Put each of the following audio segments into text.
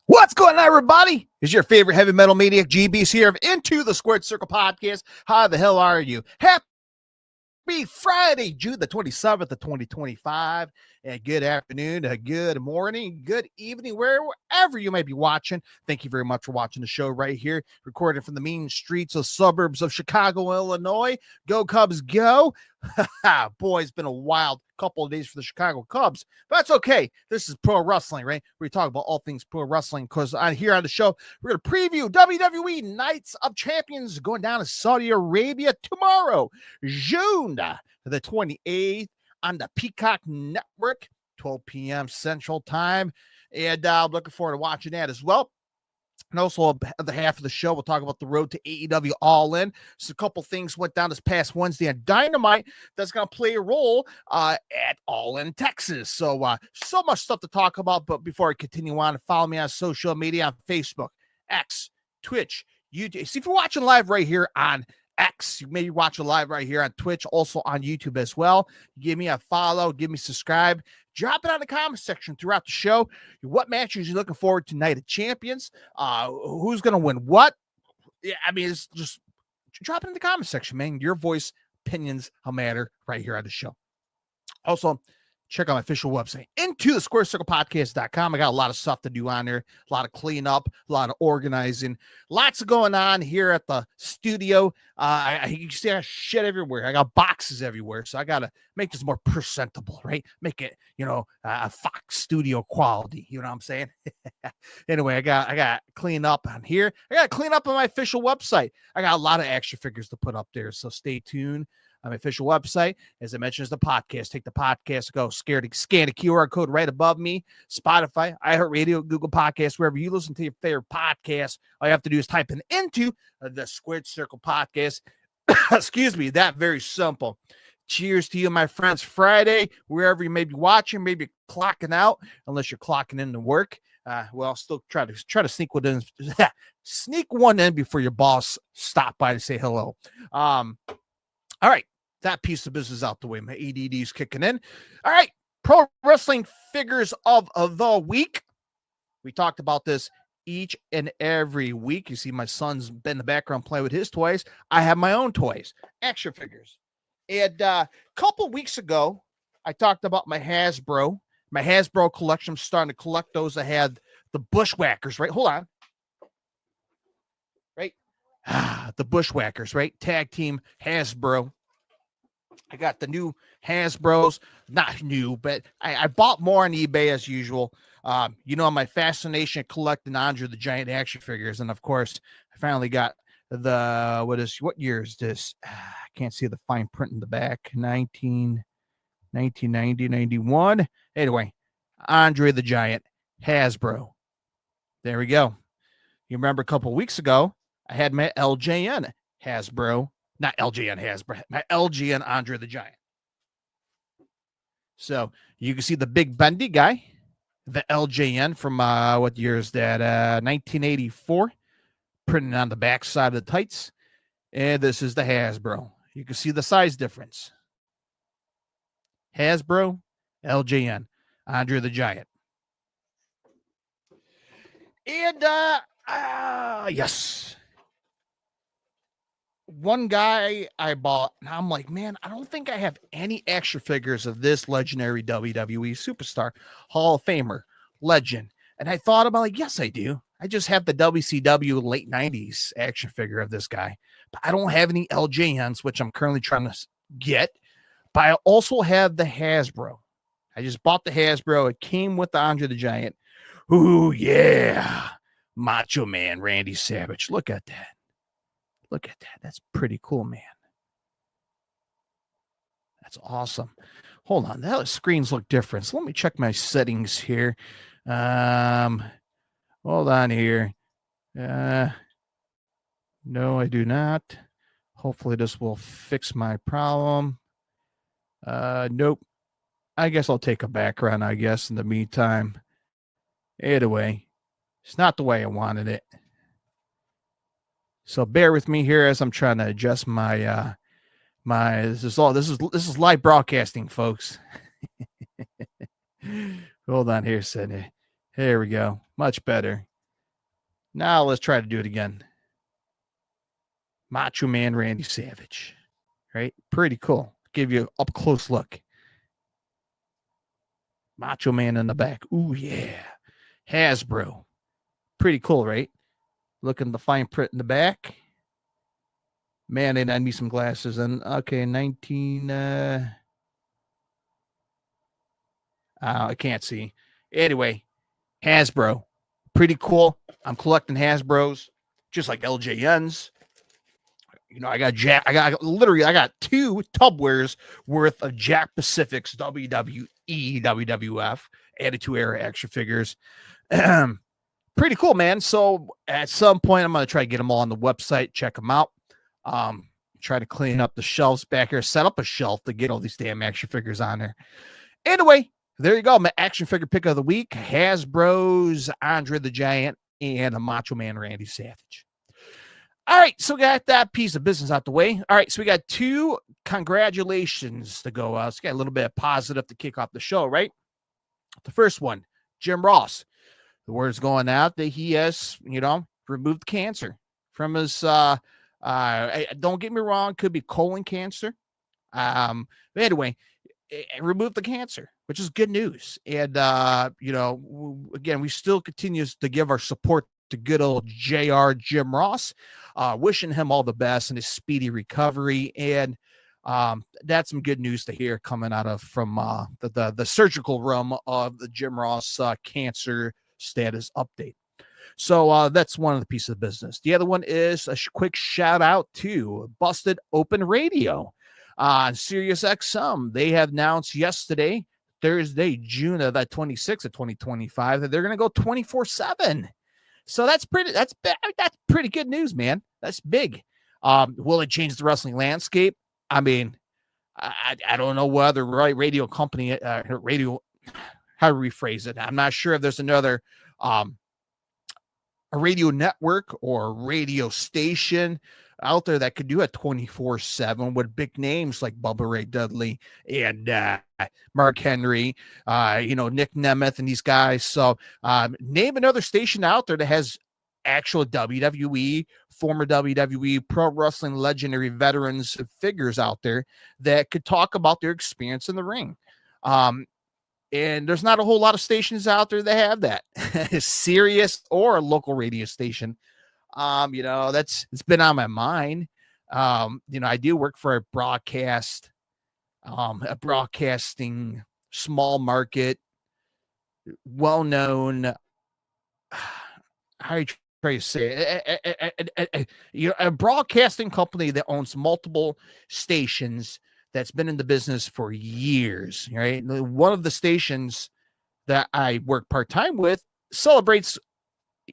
What's going on, everybody? Is your favorite heavy metal maniac GB's here of Into the Squared Circle podcast. How the hell are you? Happy Friday, June the 27th of 2025. And good afternoon, good morning, good evening, wherever you may be watching. Thank you very much for watching the show right here, recorded from the mean streets of suburbs of Chicago, Illinois. Go Cubs, go. Boy, it's been a wild couple of days for the Chicago Cubs, but that's okay. This is pro wrestling, right? We talk about all things pro wrestling because here on the show, we're going to preview WWE Nights of Champions going down to Saudi Arabia tomorrow, June the 28th on the Peacock Network, 12 p.m. Central Time. And I'm looking forward to watching that as well. And also, the half of the show, we'll talk about the road to AEW All In. So a couple things went down this past Wednesday on Dynamite that's going to play a role at All In Texas. So, so much stuff to talk about. But before I continue on, follow me on social media on Facebook, X, Twitch, YouTube. See, if you're watching live right here on X, you may be watching live right here on Twitch, also on YouTube as well. Give me a follow, give me a subscribe. Drop it on the comment section throughout the show. What matches you're looking forward to Night of Champions? Who's going to win what? Yeah, I mean, it's just drop it in the comment section, man. Your voice, opinions matter right here on the show. Also, check out my official website, IntoTheSquareCirclePodcast.com. I got a lot of stuff to do on there, a lot of cleanup, a lot of organizing, lots of going on here at the studio. You see I got shit everywhere. I got boxes everywhere, so I got to make this more presentable, right? Make it, a Fox studio quality. You know what I'm saying? Anyway, I got clean up on here. I got to clean up on my official website. I got a lot of action figures to put up there, so stay tuned. On my official website, as I mentioned, is the podcast. Take the podcast, go scan the QR code right above me. Spotify, iHeartRadio, Google Podcasts, wherever you listen to your favorite podcast. All you have to do is type in Into the Squared Circle Podcast. Excuse me, that very simple. Cheers to you, my friends. Friday, wherever you may be watching, maybe clocking out, unless you're clocking in to work. Well, still try to sneak one in, sneak one in before your boss stop by to say hello. All right. That piece of business out the way. My ADD is kicking in. All right. Pro wrestling figures of the week. We talked about this each and every week. You see my son's been in the background playing with his toys. I have my own toys, action figures. And a couple weeks ago, I talked about my Hasbro collection. I'm starting to collect those. I had the Bushwhackers, right? Hold on. Right? The Bushwhackers, right? Tag team Hasbro. I got the new Hasbros, not new, but I bought more on eBay as usual. My fascination collecting Andre the Giant action figures. And of course, I finally got what year is this? I can't see the fine print in the back. 1990, 91. Anyway, Andre the Giant Hasbro. There we go. You remember a couple of weeks ago, I had my LJN Hasbro. Not LJN Hasbro, my LJN Andre the Giant. So you can see the big bendy guy, the LJN from what year is that? 1984, printed on the back side of the tights. And this is the Hasbro. You can see the size difference. Hasbro, LJN, Andre the Giant. And yes. One guy I bought, and I'm like, man, I don't think I have any action figures of this legendary WWE superstar, Hall of Famer, legend. And I thought about, like, yes, I do. I just have the WCW late 90s action figure of this guy. But I don't have any LJNs, which I'm currently trying to get. But I also have the Hasbro. I just bought the Hasbro. It came with the Andre the Giant. Ooh, yeah. Macho Man Randy Savage. Look at that. Look at that. That's pretty cool, man. That's awesome. Hold on. The screens look different. So let me check my settings here. Hold on here. No, I do not. Hopefully this will fix my problem. Nope. I guess I'll take a background, in the meantime. Either way, it's not the way I wanted it. So bear with me here as I'm trying to adjust my this is live broadcasting, folks. Hold on here, Sydney. Here we go. Much better. Now let's try to do it again. Macho Man Randy Savage, right? Pretty cool. Give you an up close look. Macho Man in the back. Ooh, yeah. Hasbro. Pretty cool, right? Looking at the fine print in the back. Man, they need some glasses. And okay, 19. I can't see. Anyway, Hasbro. Pretty cool. I'm collecting Hasbros, just like LJNs. You know, I got two Tupperwares worth of Jack Pacific's WWE, WWF, Attitude Era action figures. Pretty cool, man. So at some point, I'm going to try to get them all on the website, check them out. Try to clean up the shelves back here, set up a shelf to get all these damn action figures on there. Anyway, there you go. My action figure pick of the week, Hasbro's Andre the Giant and a Macho Man Randy Savage. All right, so we got that piece of business out the way. All right, so we got two congratulations to go. Let's get a little bit of positive to kick off the show, right? The first one, Jim Ross. The word's going out that he has, removed cancer from his, don't get me wrong, could be colon cancer. But anyway, removed the cancer, which is good news. And, again, we still continue to give our support to good old JR Jim Ross, wishing him all the best in his speedy recovery. And that's some good news to hear coming out from the surgical room of the Jim Ross cancer status update. So that's one of the pieces of business. The other one is a quick shout out to Busted Open Radio on Sirius XM. They have announced yesterday, Thursday, June of that 26th of 2025, that they're going to go 24/7. So that's pretty good news, man. That's big. Will it change the wrestling landscape? I mean, I don't know whether radio company, how to rephrase it. I'm not sure if there's another a radio network or radio station out there that could do it 24/7 with big names like Bubba Ray Dudley and Mark Henry, Nick Nemeth and these guys. So name another station out there that has actual WWE, former WWE, pro wrestling legendary veterans figures out there that could talk about their experience in the ring. And there's not a whole lot of stations out there that have that. Sirius or a local radio station. It's been on my mind. I do work for a broadcasting small market, well-known, how you try to say it, a broadcasting company that owns multiple stations that's been in the business for years, right? One of the stations that I work part-time with celebrates,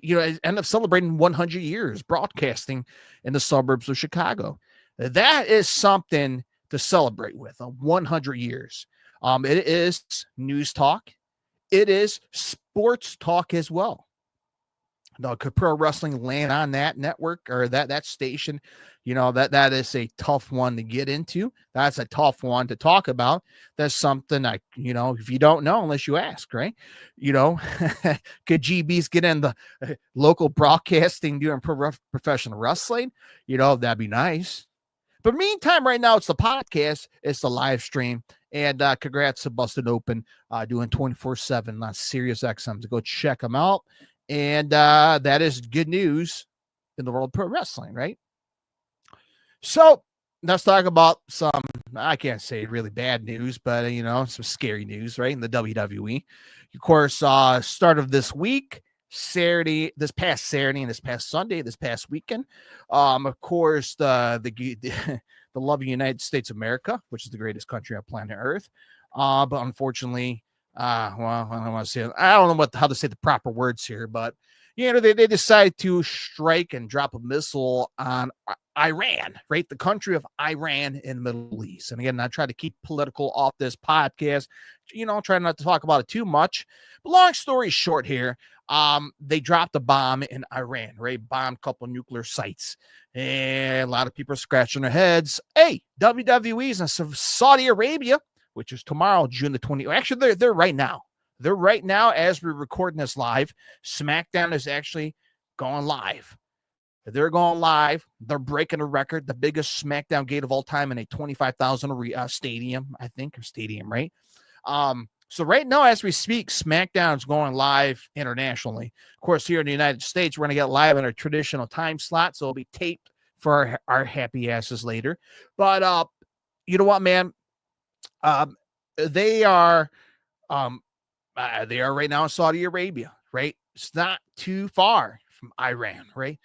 end up celebrating 100 years broadcasting in the suburbs of Chicago. That is something to celebrate with, 100 years. It is news talk. It is sports talk as well. Now, could pro wrestling land on that network or that station? That is a tough one to get into. That's a tough one to talk about. That's something if you don't know, unless you ask, right? Could GBs get in the local broadcasting doing professional wrestling? That'd be nice. But meantime, right now, it's the podcast. It's the live stream. And congrats to Busted Open doing 24/7 on Sirius XM. To go check them out. And that is good news in the world of pro wrestling, right? So let's talk about some, I can't say really bad news, but, some scary news, right? In the WWE. Of course, start of this week, this past Saturday and this past Sunday, this past weekend. Of course, the loving United States of America, which is the greatest country on planet Earth. But unfortunately, I don't want to say, I don't know how to say the proper words here, but they decided to strike and drop a missile on Iran, right? The country of Iran in the Middle East. And again, I try to keep political off this podcast, try not to talk about it too much. But long story short here, they dropped a bomb in Iran, right? Bombed a couple of nuclear sites. And a lot of people are scratching their heads. Hey, WWE's in Saudi Arabia, which is tomorrow, June the 20th. Actually, they're right now. They're right now as we're recording this live. SmackDown is actually going live. They're going live. They're breaking a record, the biggest SmackDown gate of all time in a 25,000 stadium, I think, or stadium, right? So right now, as we speak, SmackDown's going live internationally. Of course, here in the United States, we're going to get live in our traditional time slot, so it'll be taped for our happy asses later. But you know what, man? They are right now in Saudi Arabia, right? It's not too far from Iran, right?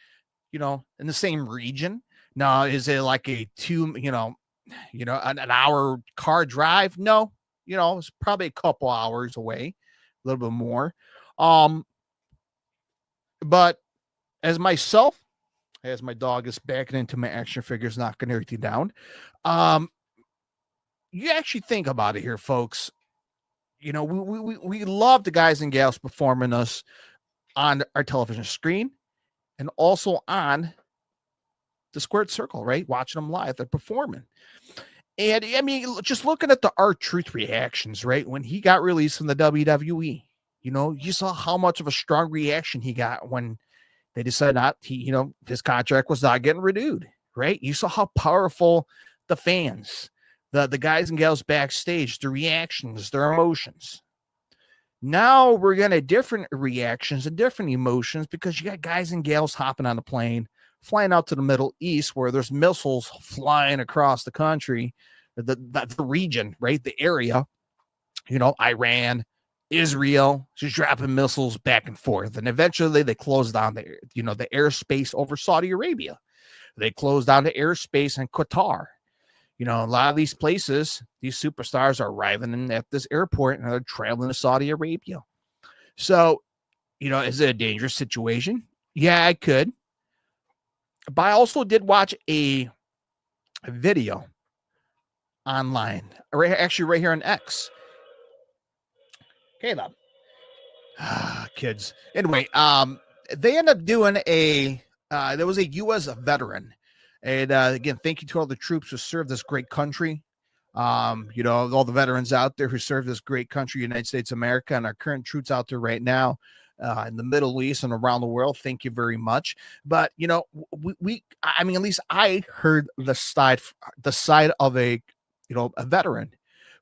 You know, in the same region. Now, is it like a an hour car drive? No, it's probably a couple hours away, a little bit more. But as my dog is backing into my action figures, knocking everything down. You actually think about it here, folks. We love the guys and gals performing us on our television screen and also on the Squared Circle, right? Watching them live, they're performing. And I mean, just looking at the R-Truth reactions, right? When he got released from the WWE, you saw how much of a strong reaction he got when they decided his contract was not getting renewed, right? You saw how powerful the fans, the guys and gals backstage, the reactions, their emotions. Now we're getting different reactions and different emotions because you got guys and gals hopping on the plane, flying out to the Middle East where there's missiles flying across the country, the region, right? The area, Iran, Israel, just dropping missiles back and forth. And eventually they closed down the airspace over Saudi Arabia. They closed down the airspace in Qatar. A lot of these places, these superstars are arriving in at this airport and they're traveling to Saudi Arabia. So, is it a dangerous situation? Yeah, I could. But I also did watch a video online, right here on X. Caleb. Kids. Anyway, they end up doing there was a U.S. veteran. And again, thank you to all the troops who served this great country. All the veterans out there who served this great country, United States of America, and our current troops out there right now in the Middle East and around the world. Thank you very much. But, at least I heard the side of a veteran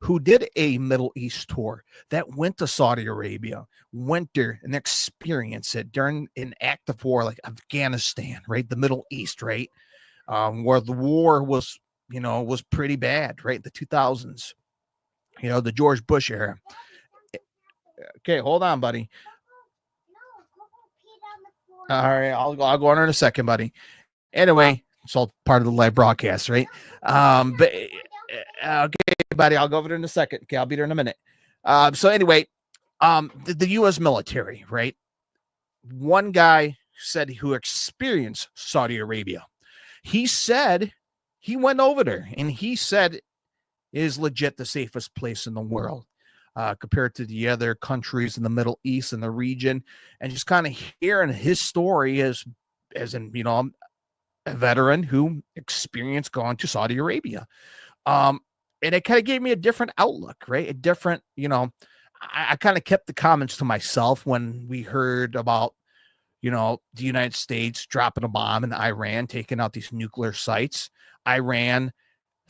who did a Middle East tour that went to Saudi Arabia, went there and experienced it during an active war like Afghanistan, right? The Middle East, right? Where the war was pretty bad, right? The 2000s, the George Bush era. Okay, hold on, buddy. All right, I'll go on in a second, buddy. Anyway, it's all part of the live broadcast, right? But okay, buddy, I'll go over there in a second. Okay, I'll be there in a minute. So anyway, the U.S. military, right? One guy said who experienced Saudi Arabia. He said he went over there and he said it is legit the safest place in the world compared to the other countries in the Middle East and the region. And just kind of hearing his story as in, a veteran who experienced going to Saudi Arabia. And it kind of gave me a different outlook, right? A different, I kind of kept the comments to myself when we heard about the United States dropping a bomb in Iran, taking out these nuclear sites. Iran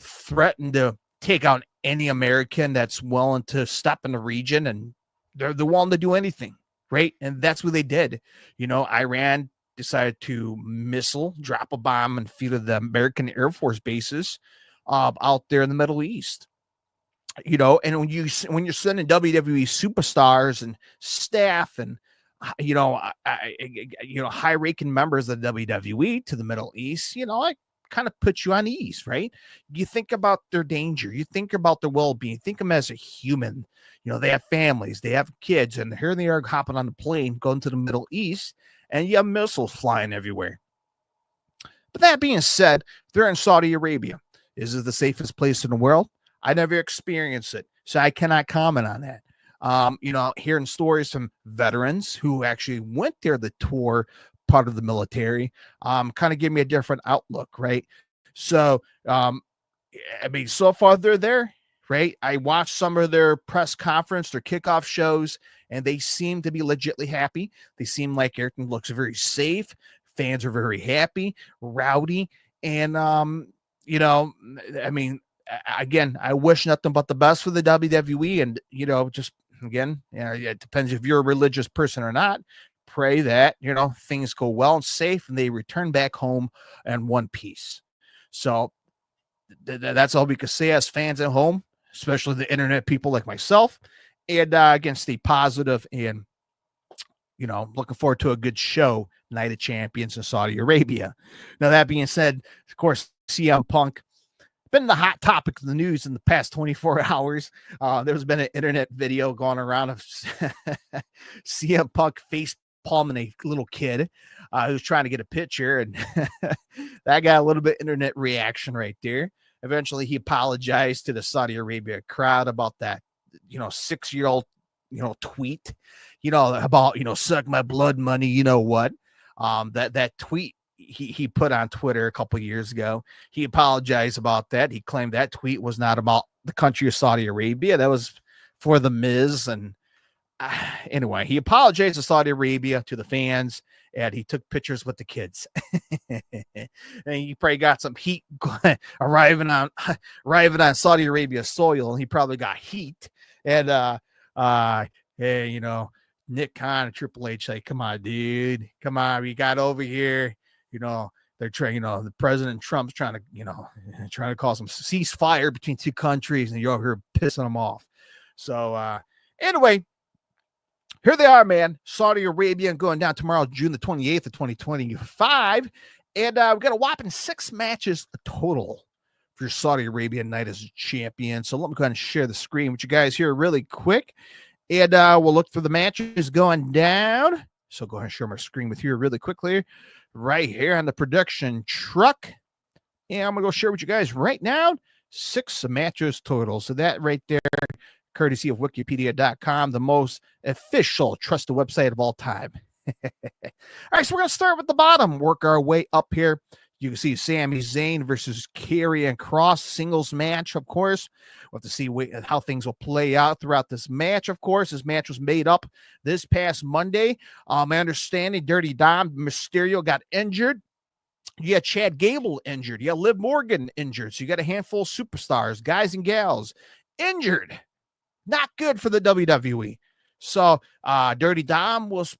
threatened to take out any American that's willing to step in the region, and they're willing to do anything, right? And that's what they did. Iran decided to drop a bomb and feed the American Air Force bases out there in the Middle East. And when you're sending WWE superstars and staff and high-ranking members of the WWE to the Middle East, I kind of put you on ease, right? You think about their danger, you think about their well-being, think of them as a human. They have families, they have kids, and here they are hopping on the plane, going to the Middle East, and you have missiles flying everywhere. But that being said, they're in Saudi Arabia. Is it the safest place in the world? I never experienced it, so I cannot comment on that. Hearing stories from veterans who actually went there, the tour part of the military, kind of gave me a different outlook, right? So, so far they're there, right? I watched some of their press conference, their kickoff shows, and they seem to be legitimately happy. They seem like everything looks very safe. Fans are very happy, rowdy, and I mean, again, I wish nothing but the best for the WWE, and just again, it depends if you're a religious person or not. Pray that things go well and safe, and they return back home in one piece. So that's all we can say as fans at home, especially the internet people like myself. And again, stay positive and looking forward to a good show, Night of Champions in Saudi Arabia. Now, that being said, of course, CM Punk been the hot topic of the news in the past 24 hours. There's been an internet video going around of CM Punk face palming a little kid who's trying to get a picture, and that got a little bit internet reaction right there. Eventually, he apologized to the Saudi Arabia crowd about that, 6-year-old, tweet, about, suck my blood money, what, that tweet he put on Twitter a couple of years ago. He apologized about that. He claimed that tweet was not about the country of Saudi Arabia. That was for the Miz. And anyway, he apologized to Saudi Arabia, to the fans, and he took pictures with the kids. And he probably got some heat arriving on Saudi Arabia soil, and he probably got heat. And hey, Nick Khan and Triple H say, come on, dude, come on, we got over here. They're trying, the President Trump's trying to cause some ceasefire between two countries, and you're over here pissing them off. So anyway, here they are, man. Saudi Arabia going down tomorrow, June the 28th of 2025. And we've got a whopping 6 matches total for Saudi Arabia Night as champion. So let me go ahead and share the screen with you guys here really quick. And we'll look for the matches going down. So go ahead and share my screen with you really quickly right here on the production truck. And I'm going to go share with you guys right now 6 matches total. So that right there, courtesy of wikipedia.com, the most official trusted website of all time. All right, so we're going to start with the bottom, work our way up here. You can see Sami Zayn versus Karrion Kross singles match, of course. We'll have to see how things will play out throughout this match, of course. This match was made up this past Monday. My understanding, Dirty Dom Mysterio got injured. You got Chad Gable injured. You got Liv Morgan injured. So you got a handful of superstars, guys and gals, injured. Not good for the WWE. So Dirty Dom was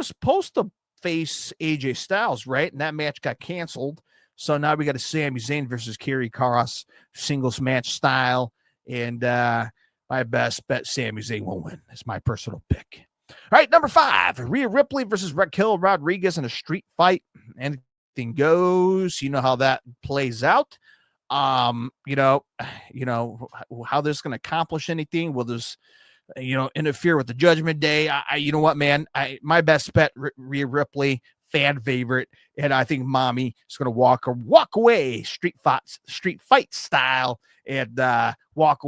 supposed to face AJ Styles, right? And that match got canceled. So now we got a Sami Zayn versus Karrion Kross singles match style. And my best bet, Sami Zayn will win. That's my personal pick. All right, number 5, Rhea Ripley versus Raquel Rodriguez in a street fight. Anything goes. You know how that plays out. How this is going to accomplish anything? Will this interfere with the Judgment Day? You know what, man? My best bet, Rhea Ripley, fan favorite, and I think Mommy is going to walk away street fight style, and walk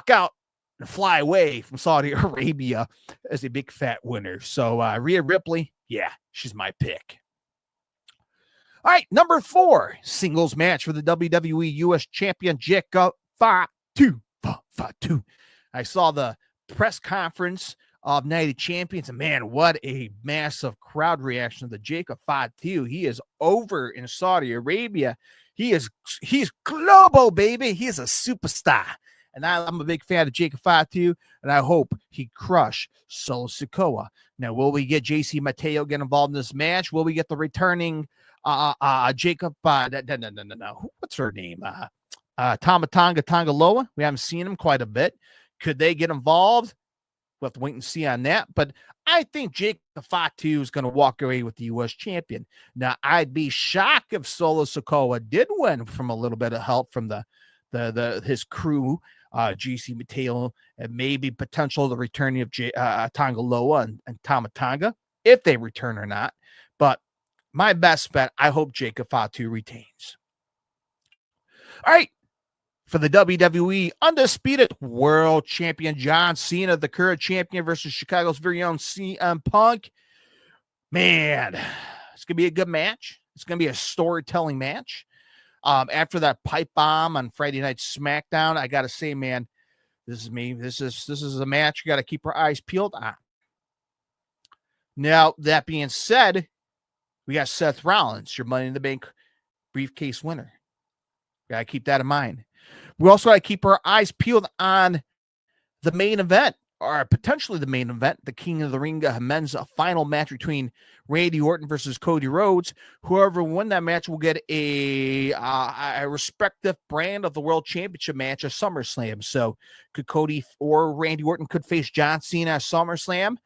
out, and fly away from Saudi Arabia as a big fat winner. So Rhea Ripley, yeah, she's my pick. All right, number 4, singles match for the WWE U.S. Champion Jacob Fatu. I saw the press conference of Night of Champions, and man, what a massive crowd reaction to Jacob Fatu. He is over in Saudi Arabia. He's global, baby. He is a superstar. And I'm a big fan of Jacob Fatu, and I hope he crush Solo Sikoa. Now, will we get JC Mateo get involved in this match? Will we get the returning Jacob? No. What's her name? Tamatanga Tangaloa. We haven't seen him quite a bit. Could they get involved? We'll have to wait and see on that. But I think Jacob Fatu is going to walk away with the U.S. champion. Now, I'd be shocked if Solo Sikoa did win from a little bit of help from his crew, GC Mateo, and maybe potential the returning of Tangaloa and Tamatanga, if they return or not. But my best bet, I hope Jacob Fatu retains. All right. For the WWE Undisputed World Champion John Cena, the current champion, versus Chicago's very own CM Punk. Man, it's going to be a good match. It's going to be a storytelling match. After that pipe bomb on Friday Night SmackDown, I got to say, man, this is me. This is a match you got to keep our eyes peeled on. Now, that being said, we got Seth Rollins, your Money in the Bank briefcase winner. Got to keep that in mind. We also got to keep our eyes peeled on the main event, or potentially the main event, the King of the Ring men's final match between Randy Orton versus Cody Rhodes. Whoever won that match will get a respective brand of the World Championship match at SummerSlam. So could Cody or Randy Orton could face John Cena at SummerSlam?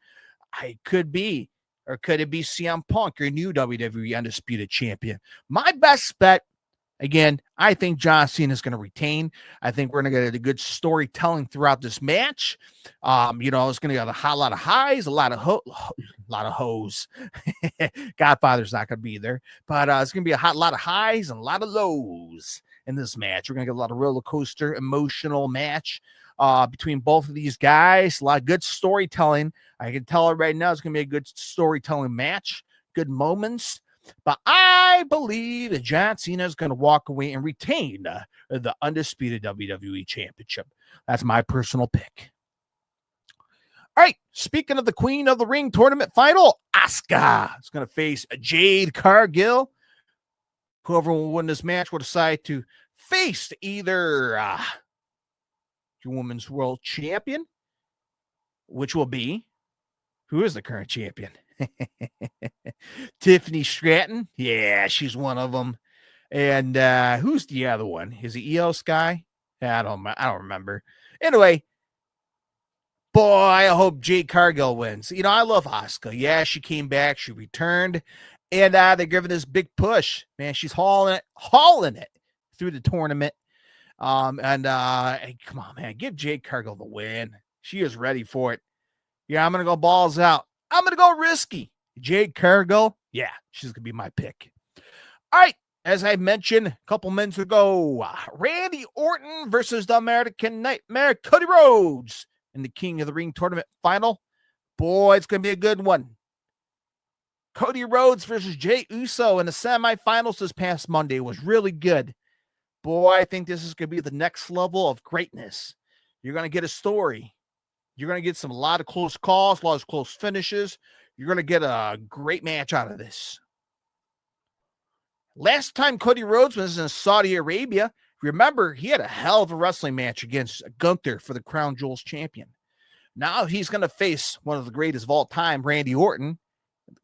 It could be. Or could it be CM Punk, your new WWE Undisputed Champion? My best bet, again, I think John Cena is going to retain. I think we're going to get a good storytelling throughout this match. It's going to get a lot of highs, a lot of hoes. Godfather's not going to be there, but it's going to be a lot of highs and a lot of lows in this match. We're going to get a lot of roller coaster, emotional match between both of these guys. A lot of good storytelling. I can tell it right now. It's going to be a good storytelling match. Good moments. But I believe that John Cena is going to walk away and retain the undisputed WWE Championship. That's my personal pick. All right, speaking of the Queen of the Ring tournament final, Asuka is going to face Jade Cargill. Whoever will win this match will decide to face either your Women's World Champion, which will be, who is the current champion? Tiffany Stratton. Yeah, she's one of them. And who's the other one? Is it EO Sky? I don't remember. Anyway, boy, I hope Jade Cargill wins. I love Asuka. Yeah, she came back. She returned. And they're giving this big push. Man, she's hauling it through the tournament. Hey, come on, man. Give Jade Cargill the win. She is ready for it. Yeah, I'm going to go balls out. I'm going to go risky. Jade Cargill, yeah, she's going to be my pick. All right, as I mentioned a couple minutes ago, Randy Orton versus the American Nightmare, Cody Rhodes, in the King of the Ring tournament final. Boy, it's going to be a good one. Cody Rhodes versus Jey Uso in the semifinals this past Monday was really good. Boy, I think this is going to be the next level of greatness. You're going to get a story. You're going to get a lot of close calls, a lot of close finishes. You're going to get a great match out of this. Last time Cody Rhodes was in Saudi Arabia, remember, he had a hell of a wrestling match against Gunther for the Crown Jewels champion. Now he's going to face one of the greatest of all time, Randy Orton,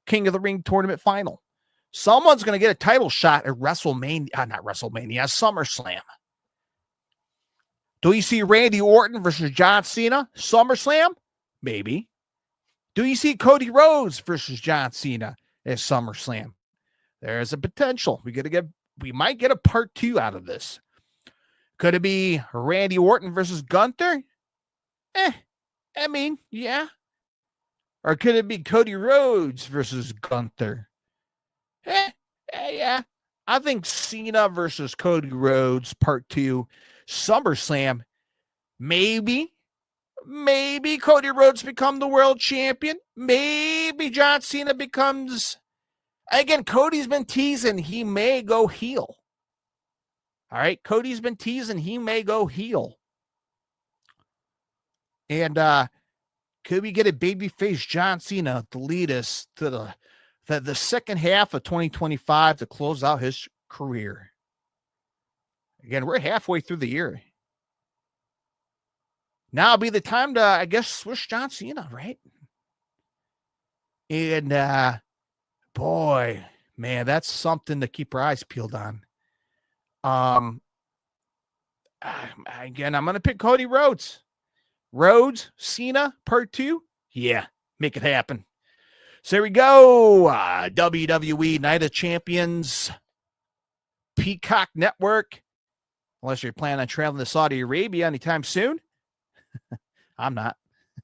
King of the Ring tournament final. Someone's going to get a title shot at SummerSlam. Do you see Randy Orton versus John Cena? SummerSlam? Maybe. Do you see Cody Rhodes versus John Cena at SummerSlam? There's a potential. We might get a part 2 out of this. Could it be Randy Orton versus Gunther? Yeah. Or could it be Cody Rhodes versus Gunther? Yeah. I think Cena versus Cody Rhodes, part 2, SummerSlam. Maybe Cody Rhodes become the world champion. Maybe John Cena becomes... Again, Cody's been teasing he may go heel. All right, Cody's been teasing he may go heel. And could we get a babyface John Cena to lead us to the second half of 2025 to close out his career? Again, we're halfway through the year. Now will be the time to, I guess, switch John Cena, right? And boy, man, that's something to keep our eyes peeled on. Again, I'm going to pick Cody Rhodes. Rhodes, Cena, part 2. Yeah, make it happen. So there we go. WWE Night of Champions, Peacock Network. Unless you're planning on traveling to Saudi Arabia anytime soon. I'm not.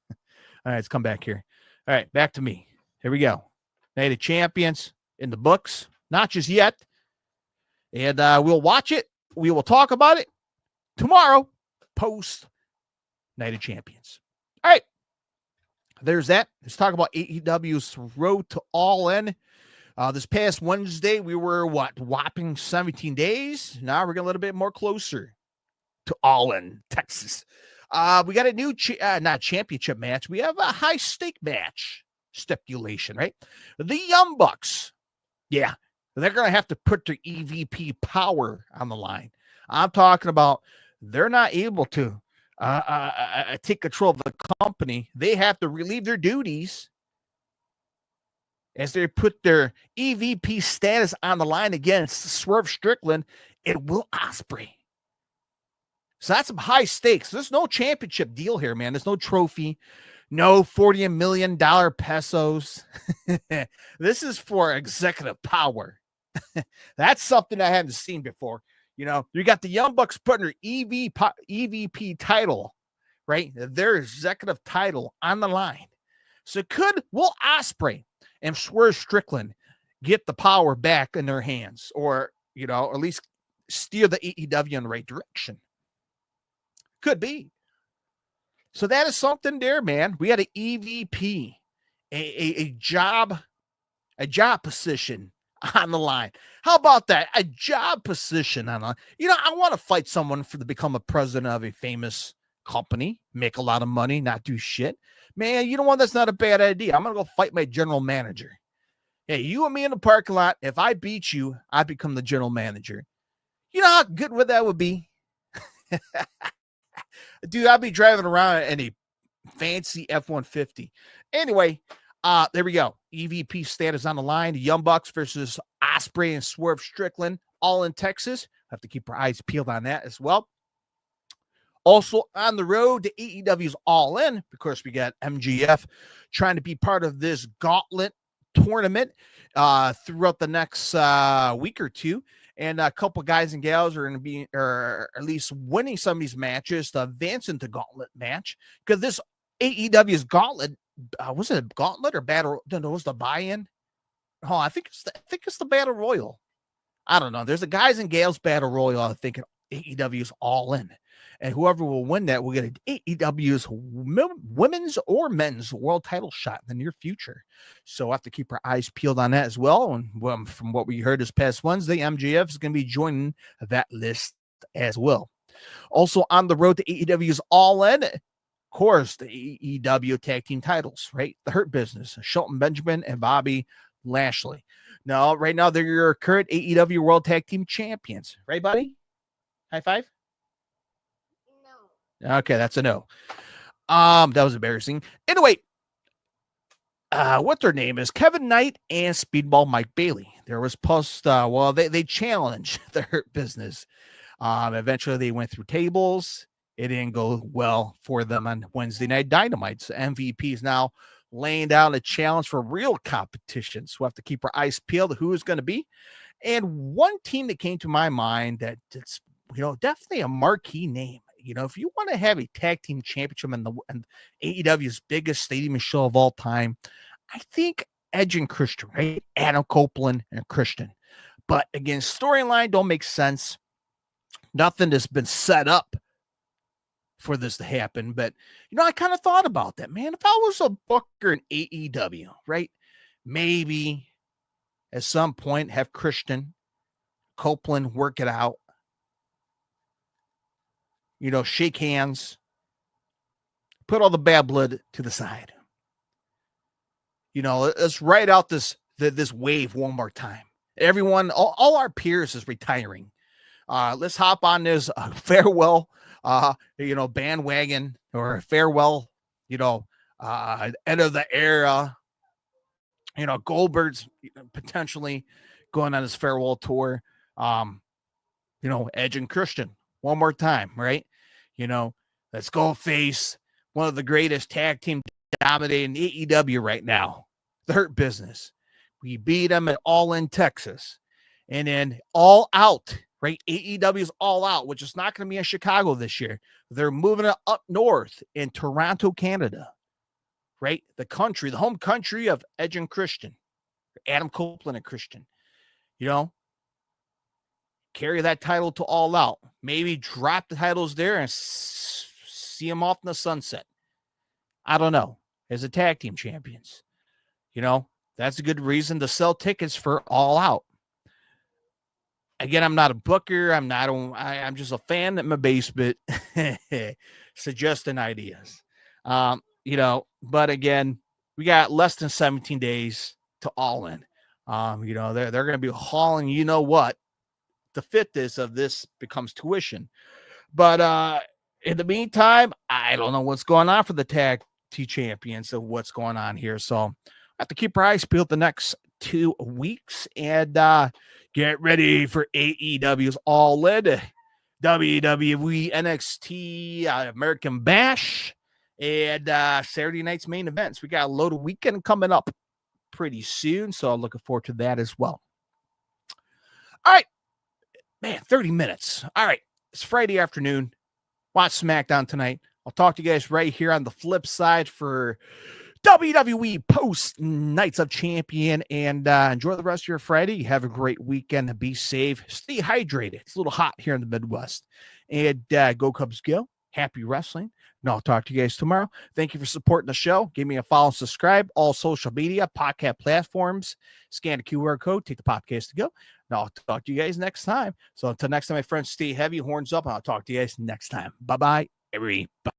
All right, let's come back here. All right, back to me. Here we go. Night of Champions in the books. Not just yet. And we'll watch it. We will talk about it tomorrow, post Night of Champions. All right. There's that. Let's talk about AEW's Road to All In. This past Wednesday, we were whopping 17 days. Now we're getting a little bit more closer to All In, Texas. We got a new, not championship match. We have a high stake match stipulation, right? The Young Bucks. Yeah, they're going to have to put their EVP power on the line. I'm talking about they're not able to take control of the company. They have to relieve their duties as they put their EVP status on the line against Swerve Strickland and Will Ospreay. So that's some high stakes. There's no championship deal here, man. There's no trophy, no $40 million pesos. This is for executive power. That's something I haven't seen before. You know, you got the Young Bucks putting their EVP title, right? Their executive title on the line. So could Will Ospreay and Swerve Strickland get the power back in their hands, or, you know, at least steer the AEW in the right direction? Could be. So that is something there, man. We had an EVP, a job position on the line. How about that? A job position on the line. You know, I want to fight someone to become a president of a famous company, make a lot of money, not do shit. Man, you know what? That's not a bad idea. I'm going to go fight my general manager. Hey, you and me in the parking lot. If I beat you, I become the general manager. You know how good would that would be? Dude, I'd be driving around in a fancy F-150. Anyway, there we go. EVP status on the line. The Young Bucks versus Ospreay and Swerve Strickland, all in Texas. Have to keep our eyes peeled on that as well. Also on the road to AEW's All In. Of course, we got MGF trying to be part of this gauntlet tournament throughout the next week or two. And a couple guys and gals are going to be, or at least winning some of these matches to advance into gauntlet match. Because this AEW's gauntlet, was it a gauntlet or battle? No, it was the buy-in. Oh, I think it's the battle royal. I don't know. There's a guys and gals battle royal. I think AEW's All In, and whoever will win that will get an AEW's women's or men's world title shot in the near future. So we'll have to keep our eyes peeled on that as well. And from what we heard this past Wednesday, MJF is going to be joining that list as well. Also on the road to AEW's All In, of course, the AEW tag team titles, right? The Hurt Business, Shelton Benjamin and Bobby Lashley. Now, right now, they're your current AEW World Tag Team Champions. Right, buddy? High five? No. Okay, that's a no. That was embarrassing. Anyway, what their name is, Kevin Knight and Speedball Mike Bailey. There was they challenged the Hurt Business. Eventually, they went through tables. It didn't go well for them on Wednesday Night Dynamite. So MVP is now laying down a challenge for real competition. So we'll have to keep our eyes peeled to who is going to be. And one team that came to my mind that it's, you know, definitely a marquee name. You know, if you want to have a tag team championship in AEW's biggest stadium show of all time, I think Edge and Christian, right? Adam Copeland and Christian. But again, storyline don't make sense. Nothing has been set up for this to happen. But, you know, I kind of thought about that, man. If I was a booker in AEW, right? Maybe at some point have Christian, Copeland work it out. You know, shake hands, put all the bad blood to the side. You know, let's ride out this wave one more time. Everyone, all our peers is retiring. Let's hop on this farewell, bandwagon, or farewell, end of the era. You know, Goldberg's potentially going on his farewell tour. Edge and Christian one more time, right? You know, let's go face one of the greatest tag team dominating AEW right now, the Hurt Business. We beat them at All In Texas, and then All Out, right? AEW's All Out, which is not going to be in Chicago this year. They're moving it up north in Toronto, Canada, right? The home country of Edge and Christian, Adam Copeland and Christian. You know, carry that title to All Out. Maybe drop the titles there and see them off in the sunset. I don't know. As a tag team champions, you know, That's a good reason to sell tickets for All Out. Again, I'm not a booker. I'm just a fan in my basement suggesting ideas. But again, we got less than 17 days to All In. They're going to be hauling, the fitness of this becomes tuition. But in the meantime, I don't know what's going on for the tag team champions of what's going on here. So I have to keep our eyes peeled the next 2 weeks and get ready for AEW's All In, WWE NXT American Bash, and Saturday night's main events. We got a load of weekend coming up pretty soon, so I'm looking forward to that as well. All right, man, 30 minutes. All right, it's Friday afternoon. Watch SmackDown tonight. I'll talk to you guys right here on the flip side for WWE post Nights of Champion, and enjoy the rest of your Friday. Have a great weekend. Be safe. Stay hydrated. It's a little hot here in the Midwest. And go Cubs go. Happy wrestling. And I'll talk to you guys tomorrow. Thank you for supporting the show. Give me a follow and subscribe. All social media, podcast platforms. Scan the QR code. Take the podcast to go. And I'll talk to you guys next time. So until next time, my friends, stay heavy. Horns up. And I'll talk to you guys next time. Bye-bye, everybody.